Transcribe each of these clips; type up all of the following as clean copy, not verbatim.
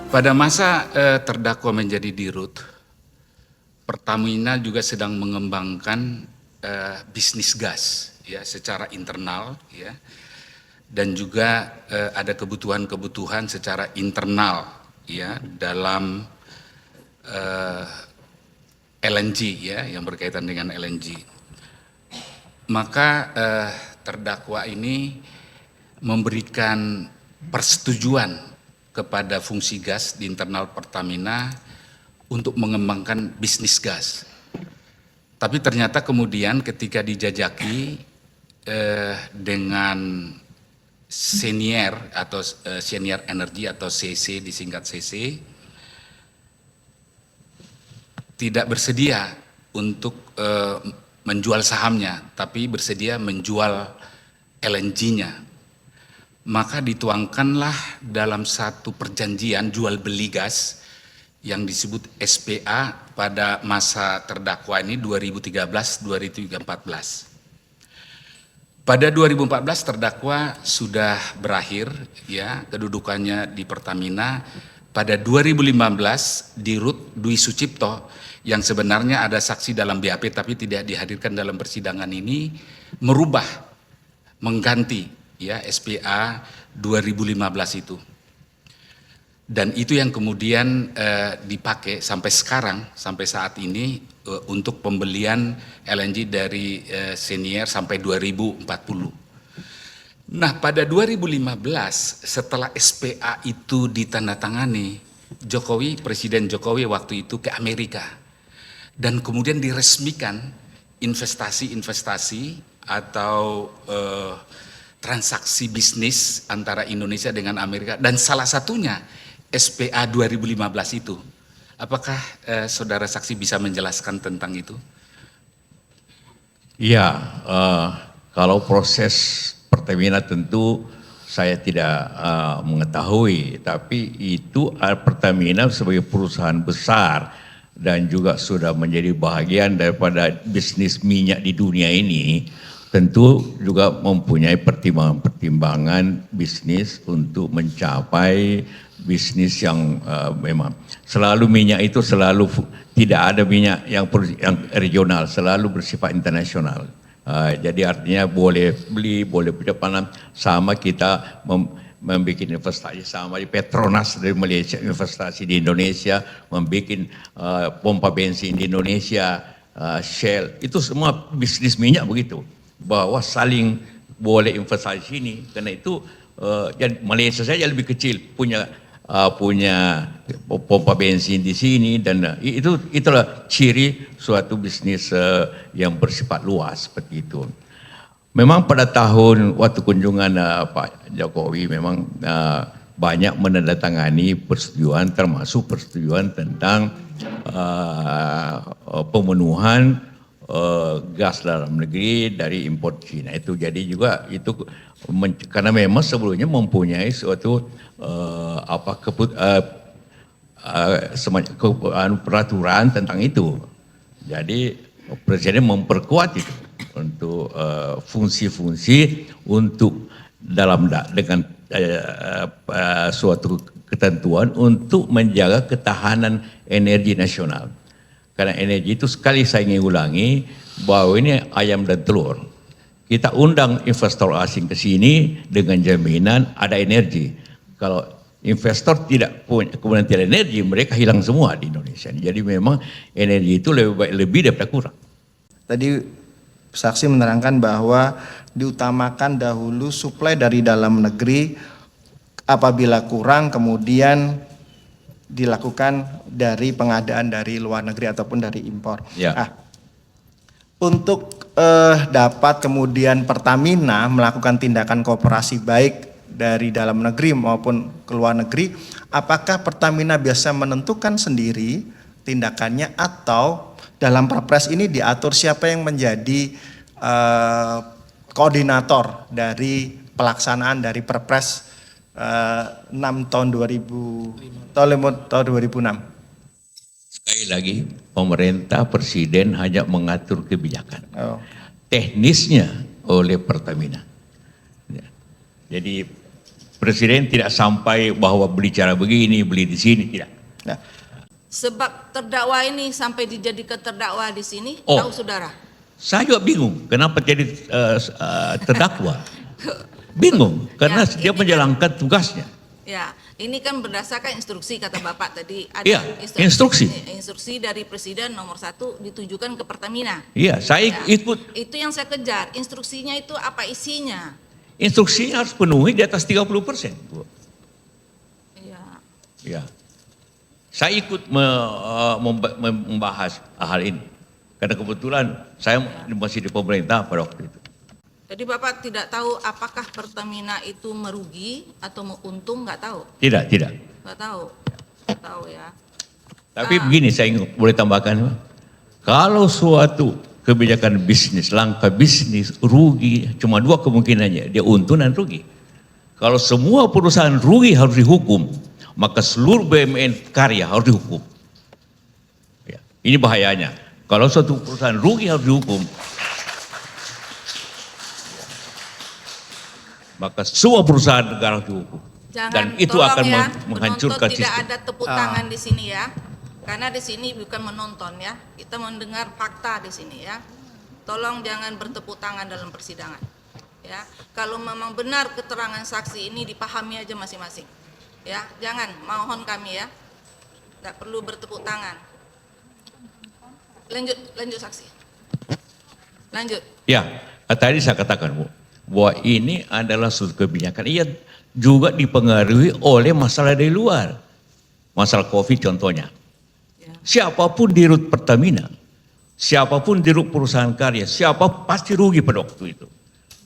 Pada masa terdakwa menjadi dirut, Pertamina juga sedang mengembangkan bisnis gas ya secara internal ya, dan juga ada kebutuhan-kebutuhan secara internal ya dalam LNG ya yang berkaitan dengan LNG. Maka terdakwa ini memberikan persetujuan kepada fungsi gas di internal Pertamina untuk mengembangkan bisnis gas. Tapi ternyata kemudian ketika dijajaki dengan Senior atau Senior Energy atau CC disingkat CC, tidak bersedia untuk menjual sahamnya, tapi bersedia menjual LNG-nya. Maka dituangkanlah dalam satu perjanjian jual beli gas yang disebut SPA pada masa terdakwa ini 2013-2014. Pada 2014 terdakwa sudah berakhir ya kedudukannya di Pertamina. Pada 2015 Dirut Dwi Sucipto yang sebenarnya ada saksi dalam BAP tapi tidak dihadirkan dalam persidangan ini merubah, mengganti ya SPA 2015 itu. Dan itu yang kemudian dipakai sampai sekarang, sampai saat ini untuk pembelian LNG dari Senior sampai 2040. Nah pada 2015 setelah SPA itu ditandatangani, Presiden Jokowi waktu itu ke Amerika. Dan kemudian diresmikan investasi-investasi atau transaksi bisnis antara Indonesia dengan Amerika, dan salah satunya SPA 2015 itu. Apakah saudara saksi bisa menjelaskan tentang itu? Ya, kalau proses Pertamina tentu saya tidak mengetahui, tapi itu Pertamina sebagai perusahaan besar dan juga sudah menjadi bahagian daripada bisnis minyak di dunia ini, tentu juga mempunyai pertimbangan-pertimbangan bisnis untuk mencapai bisnis yang memang selalu minyak itu selalu tidak ada minyak yang regional, selalu bersifat internasional. Jadi artinya boleh beli, boleh penyimpanan, sama kita membuat investasi sama di Petronas dari Malaysia, investasi di Indonesia, membuat pompa bensin di Indonesia, Shell, itu semua bisnis minyak begitu. Bahwa saling boleh investasi sini, karena itu Malaysia saja lebih kecil punya pompa bensin di sini, dan itulah ciri suatu bisnis yang bersifat luas seperti itu. Memang pada tahun waktu kunjungan Pak Jokowi memang banyak menandatangani persetujuan, termasuk persetujuan tentang pemenuhan gas dalam negeri dari impor Cina itu. Jadi juga itu karena memang sebelumnya mempunyai suatu peraturan tentang itu. Jadi Presiden memperkuat itu untuk fungsi-fungsi untuk dengan suatu ketentuan untuk menjaga ketahanan energi nasional. Karena energi itu sekali saya ingin ulangi bahwa ini ayam dan telur. Kita undang investor asing ke sini dengan jaminan ada energi. Kalau investor tidak punya, kemudian tidak energi, mereka hilang semua di Indonesia. Jadi memang energi itu lebih daripada kurang. Tadi saksi menerangkan bahwa diutamakan dahulu suplai dari dalam negeri, apabila kurang kemudian dilakukan dari pengadaan dari luar negeri ataupun dari impor. Ya. Nah, untuk dapat kemudian Pertamina melakukan tindakan kooperasi baik dari dalam negeri maupun ke luar negeri, apakah Pertamina biasa menentukan sendiri tindakannya atau dalam Perpres ini diatur siapa yang menjadi koordinator dari pelaksanaan dari Perpres 6 tahun 2006. Sekali lagi, pemerintah Presiden hanya mengatur kebijakan. Teknisnya oleh Pertamina. Jadi Presiden tidak sampai bahwa beli cara begini, beli di sini, tidak. Nah, Sebab terdakwa ini sampai dijadikan terdakwa di sini, Oh. tahu saudara? Saya juga bingung kenapa jadi terdakwa. Bingung karena Ya, dia ini menjalankan tugasnya. Ya, ini kan berdasarkan instruksi kata Bapak tadi. Ada Iya, instruksi. Instruksi dari Presiden nomor 1 ditujukan ke Pertamina. Iya, saya Ya, ikut itu yang saya kejar. Instruksinya itu apa isinya? instruksinya harus penuhi di atas 30%. Bu. Ya, Ya. Saya ikut membahas hal ini. Karena kebetulan saya masih di pemerintah pada waktu itu. jadi Bapak tidak tahu apakah Pertamina itu merugi atau untung, nggak tahu? Tidak, tidak. Nggak tahu. Nggak tahu ya. Tapi begini saya boleh tambahkan. Kalau suatu kebijakan bisnis, langkah bisnis, rugi, cuma dua kemungkinannya, dia untung dan rugi. Kalau semua perusahaan rugi harus dihukum, maka seluruh BUMN karya harus dihukum. Ya, ini bahayanya. Kalau suatu perusahaan rugi harus dihukum, maka semua perusahaan negara harus dihukum. Jangan, Dan itu tolong akan ya, menghancurkan penonton tidak sistem. ada tepuk tangan di sini ya. Karena di sini bukan menonton ya. Kita mendengar fakta di sini ya. Tolong jangan bertepuk tangan dalam persidangan. Ya, kalau memang benar keterangan saksi ini dipahami aja masing-masing. Ya, jangan, mohon kami ya. Tidak perlu bertepuk tangan. Lanjut saksi. Lanjut. Ya, tadi saya katakan Bu, bahwa ini adalah suatu kebijakan. Ia juga dipengaruhi oleh masalah dari luar. Masalah COVID contohnya. Ya. Siapapun di rut Pertamina, siapapun di rut perusahaan karya, siapa pasti rugi pada waktu itu.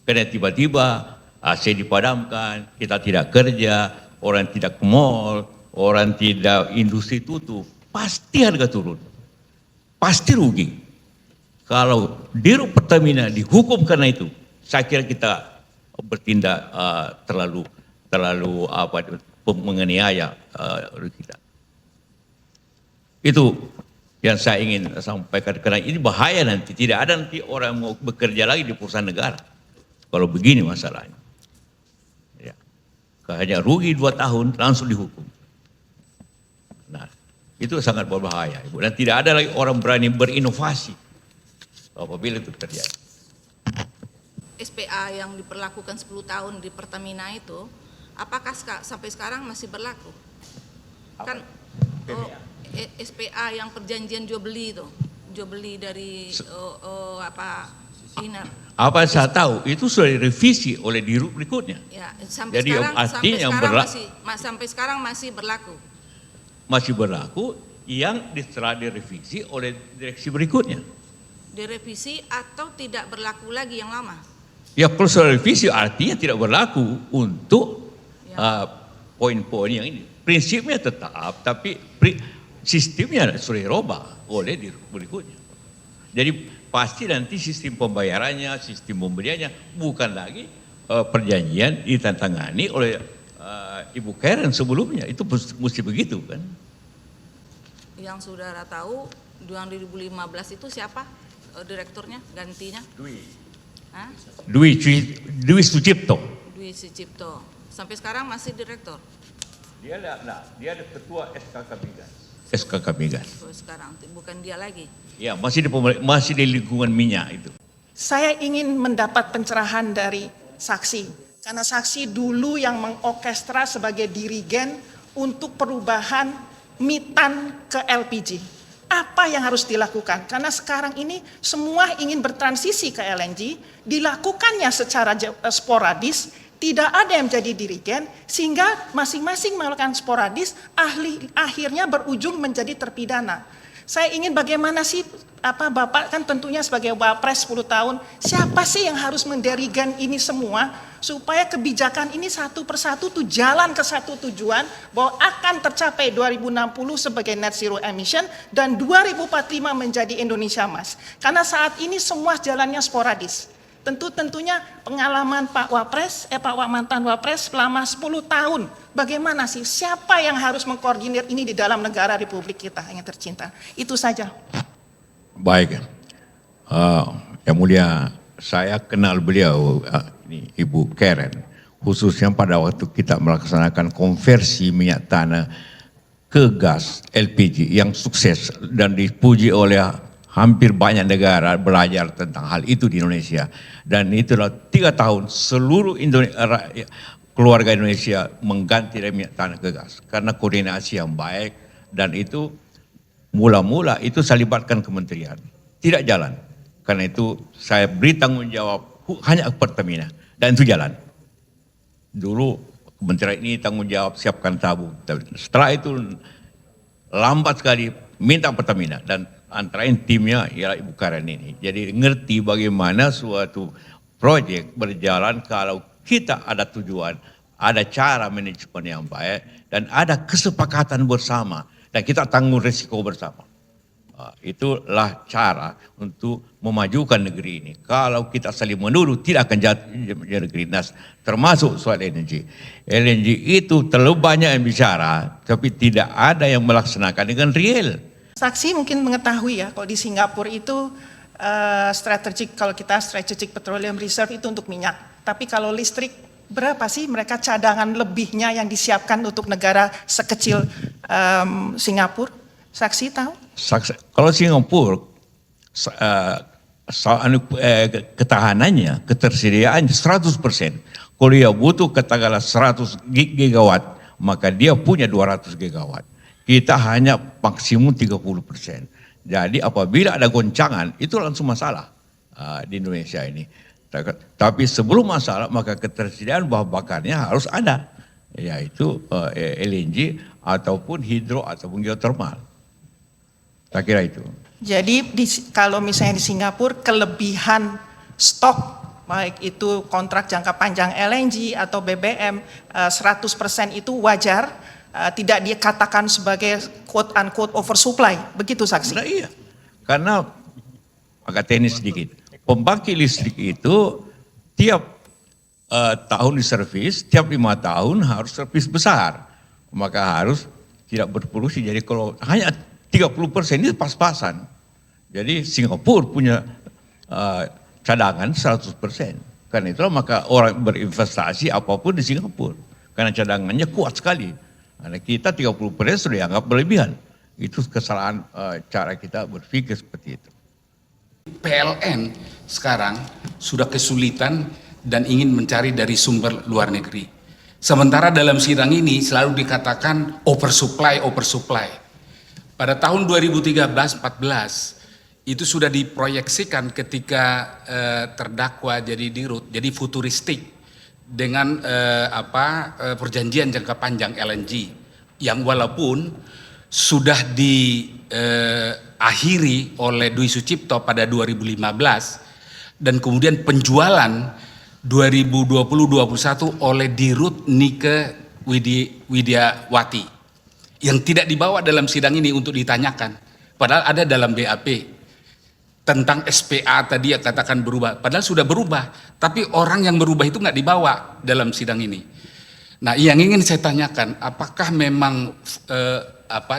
Karena tiba-tiba AC dipadamkan, kita tidak kerja, orang tidak ke mall, orang tidak industri tutup, pasti harga turun. Pasti rugi. Kalau di rut Pertamina dihukum karena itu, saya kira kita bertindak terlalu menganiaya kita. Itu yang saya ingin sampaikan, karena ini bahaya nanti. Tidak ada nanti orang mau bekerja lagi di perusahaan negara. Kalau begini masalahnya. Ya. Hanya rugi 2 tahun langsung dihukum. Nah, itu sangat berbahaya, Ibu. Dan tidak ada lagi orang berani berinovasi apabila itu terjadi. SPA yang diperlakukan 10 tahun di Pertamina itu, apakah sampai sekarang masih berlaku? Kan SPA yang perjanjian jual beli itu, jual beli dari Iner. Apa saya tahu itu sudah direvisi oleh dirut berikutnya. Ya, sampai Jadi artinya sampai sekarang masih berlaku. Masih berlaku yang setelah direvisi oleh direksi berikutnya. Direvisi atau tidak berlaku lagi yang lama? Ya kalau sudah revisi artinya tidak berlaku untuk poin-poin yang ini. Prinsipnya tetap, tapi sistemnya sudah dirubah oleh dirut berikutnya. Jadi pasti nanti sistem pembayarannya, sistem pembeliannya bukan lagi perjanjian ditantangani oleh Ibu Karen sebelumnya. Itu mesti begitu kan. Yang saudara tahu 2015 itu siapa direkturnya, gantinya? Hah? Dwi Sucipto. Dwi Sucipto. Sampai sekarang masih direktur. Dia ada ketua SKK Migas. SKK Migas. Oh, sekarang bukan dia lagi. Ya, masih di lingkungan minyak itu. Saya ingin mendapat pencerahan dari saksi. Karena saksi dulu yang mengorkestra sebagai dirigen untuk perubahan mitan ke LPG. Apa yang harus dilakukan? Karena sekarang ini semua ingin bertransisi ke LNG, dilakukannya secara sporadis, tidak ada yang menjadi dirigen, sehingga masing-masing melakukan sporadis, akhirnya berujung menjadi terpidana. Saya ingin bagaimana sih, Bapak kan tentunya sebagai Wapres 10 tahun, siapa sih yang harus mendirigen ini semua, supaya kebijakan ini satu persatu tuh jalan ke satu tujuan, bahwa akan tercapai 2060 sebagai net zero emission, dan 2045 menjadi Indonesia Emas. Karena saat ini semua jalannya sporadis. Tentunya pengalaman Pak mantan Wapres selama 10 tahun. Bagaimana sih, siapa yang harus mengkoordinir ini di dalam negara Republik kita yang tercinta. Itu saja. Baik. Yang mulia, saya kenal beliau, ini Ibu Karen. khususnya pada waktu kita melaksanakan konversi minyak tanah ke gas LPG yang sukses dan dipuji oleh hampir banyak negara belajar tentang hal itu di Indonesia. Dan itulah 3 tahun seluruh keluarga Indonesia mengganti dari minyak tanah ke gas karena koordinasi yang baik, dan itu mula-mula itu saya libatkan kementerian, tidak jalan. Karena itu saya beri tanggung jawab hanya ke Pertamina dan itu jalan. Dulu kementerian ini tanggung jawab siapkan tabung. Setelah itu lambat sekali minta Pertamina, dan antara lain timnya ialah Ibu Karen ini. Jadi ngerti bagaimana suatu proyek berjalan kalau kita ada tujuan, ada cara manajemen yang baik, dan ada kesepakatan bersama, dan kita tanggung risiko bersama. Itulah cara untuk memajukan negeri ini. Kalau kita saling menuduh, tidak akan jatuh negeri. Nah, termasuk soal LNG. LNG itu terlalu banyak yang bicara, tapi tidak ada yang melaksanakan dengan real. Saksi mungkin mengetahui ya, kalau di Singapura itu strategic petroleum reserve itu untuk minyak. Tapi kalau listrik, berapa sih mereka cadangan lebihnya yang disiapkan untuk negara sekecil Singapura? Saksi tahu? Kalau Singapura, ketahanannya, ketersediaan 100%. Kalau dia butuh katakanlah 100 gigawatt, maka dia punya 200 gigawatt. Kita hanya maksimum 30%. Jadi apabila ada goncangan, itu langsung masalah di Indonesia ini. Tapi sebelum masalah, maka ketersediaan bahan bakarnya harus ada, yaitu LNG ataupun hidro ataupun geothermal. Saya kira itu. Jadi kalau misalnya di Singapura kelebihan stok, baik itu kontrak jangka panjang LNG atau BBM 100% itu wajar, tidak dikatakan sebagai quote unquote oversupply, begitu saksi? Nah, iya, karena agak teknis sedikit. Pembangkit listrik itu tiap tahun diservis, tiap 5 tahun harus servis besar, maka harus tidak berproduksi. Jadi kalau hanya 30% itu pas-pasan. Jadi Singapura punya cadangan 100%. Karena itulah maka orang berinvestasi apapun di Singapura. Karena cadangannya kuat sekali. Karena kita 30% sudah dianggap berlebihan. Itu kesalahan cara kita berpikir seperti itu. PLN sekarang sudah kesulitan dan ingin mencari dari sumber luar negeri. Sementara dalam sidang ini selalu dikatakan oversupply. Pada tahun 2013-14 itu sudah diproyeksikan ketika terdakwa jadi dirut, jadi futuristik dengan perjanjian jangka panjang LNG yang walaupun sudah diakhiri oleh Dwi Sucipto pada 2015 dan kemudian penjualan 2020-2021 oleh Dirut Nike Widiawati yang tidak dibawa dalam sidang ini untuk ditanyakan, padahal ada dalam BAP tentang SPA tadi yang katakan berubah, padahal sudah berubah, tapi orang yang berubah itu nggak dibawa dalam sidang ini. Nah, yang ingin saya tanyakan, apakah memang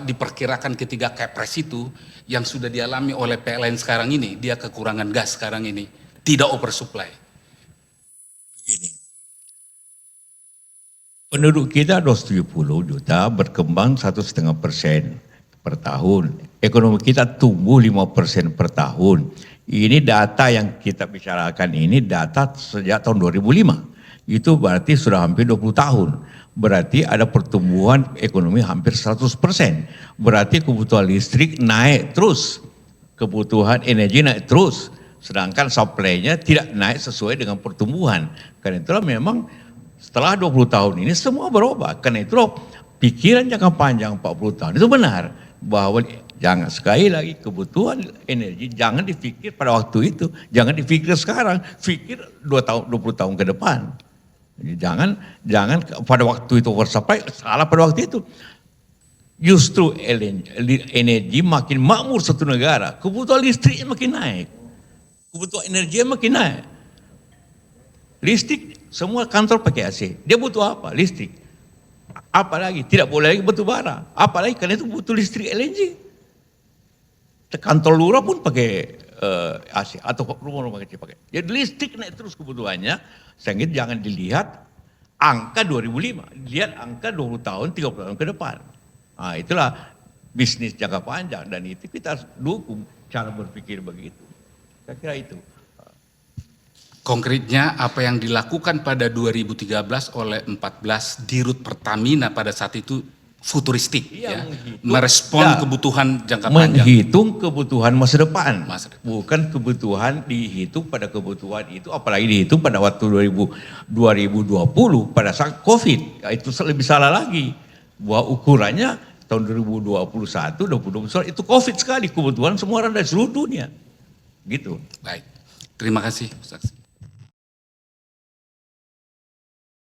diperkirakan ketiga Kepres itu yang sudah dialami oleh PLN sekarang ini, dia kekurangan gas sekarang ini, tidak oversupply? Begini. Penduduk kita 270 juta, berkembang 1,5% per tahun. Ekonomi kita tumbuh 5% per tahun. Ini data yang kita bicarakan ini data sejak tahun 2005. Itu berarti sudah hampir 20 tahun. Berarti ada pertumbuhan ekonomi hampir 100%. Berarti kebutuhan listrik naik terus. Kebutuhan energi naik terus. Sedangkan supply-nya tidak naik sesuai dengan pertumbuhan. Karena itulah memang setelah 20 tahun ini semua berubah. Karena itu pikiran jangka panjang 40 tahun itu benar. Bahwa jangan sekali lagi kebutuhan energi jangan dipikir pada waktu itu. Jangan dipikir sekarang. Pikir 20 tahun ke depan. Jadi jangan pada waktu itu oversupply, salah pada waktu itu. Justru energi makin makmur satu negara. Kebutuhan listriknya makin naik. Kebutuhan energi makin naik. Listrik, semua kantor pakai AC. Dia butuh apa? Listrik. Apalagi, tidak boleh lagi batu bara. Apalagi karena itu butuh listrik LNG. Kantor lurah pun pakai AC. Atau rumah-rumah kecil pakai. Jadi listrik naik terus kebutuhannya. Sehingga jangan dilihat angka 2005, lihat angka 20 tahun, 30 tahun ke depan. Nah, itulah bisnis jangka panjang dan itu kita harus dukung cara berpikir begitu. Saya kira itu. Konkretnya apa yang dilakukan pada 2013 oleh 14 dirut Pertamina pada saat itu futuristik, Iya, ya, menghitung. merespon Ya, kebutuhan jangka panjang. menghitung kebutuhan masa depan. Masa depan. Bukan kebutuhan dihitung pada kebutuhan itu, apalagi dihitung pada waktu 2020 pada saat COVID. Ya, itu lebih salah lagi. Bahwa ukurannya tahun 2021, 2021 itu COVID sekali, kebutuhan semua orang dari seluruh dunia. Gitu. Baik, terima kasih Ustaz.